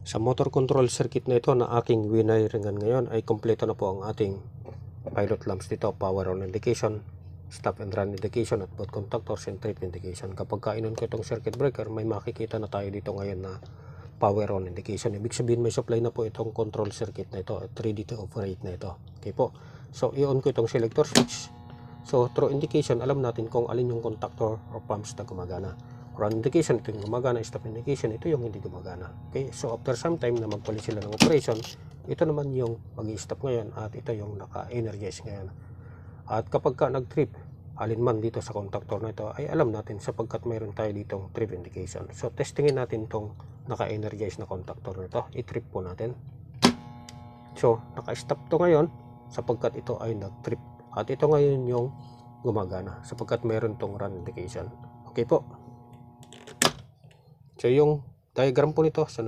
Sa motor control circuit na ito na aking winiringan ngayon ay kompleto na po ang ating pilot lamps dito, power on indication, stop and run indication at both contactors and trip indication. Kapag kainon ko itong circuit breaker, may makikita na tayo dito ngayon na power on indication. Ibig sabihin may supply na po itong control circuit na ito at ready to operate na ito. Okay po. So i-on ko itong selector switch. So through indication, alam natin kung alin yung contactor or pumps na gumagana. Run indication, ito yung gumagana. Stop indication, ito yung hindi gumagana. Okay, so after some time na magpalit sila ng operation, ito naman yung mag-i-stop ngayon at ito yung naka-energize ngayon. At kapag ka nag-trip, alinman dito sa contactor na ito, ay alam natin sapagkat mayroon tayo ditong trip indication. So testingin natin itong naka-energize na contactor na ito. I-trip po natin. So naka-stop to ngayon sapagkat ito ay nag-trip. At ito ngayon yung gumagana sapagkat mayroon tong run indication. Okay po. So yung diagram po nito,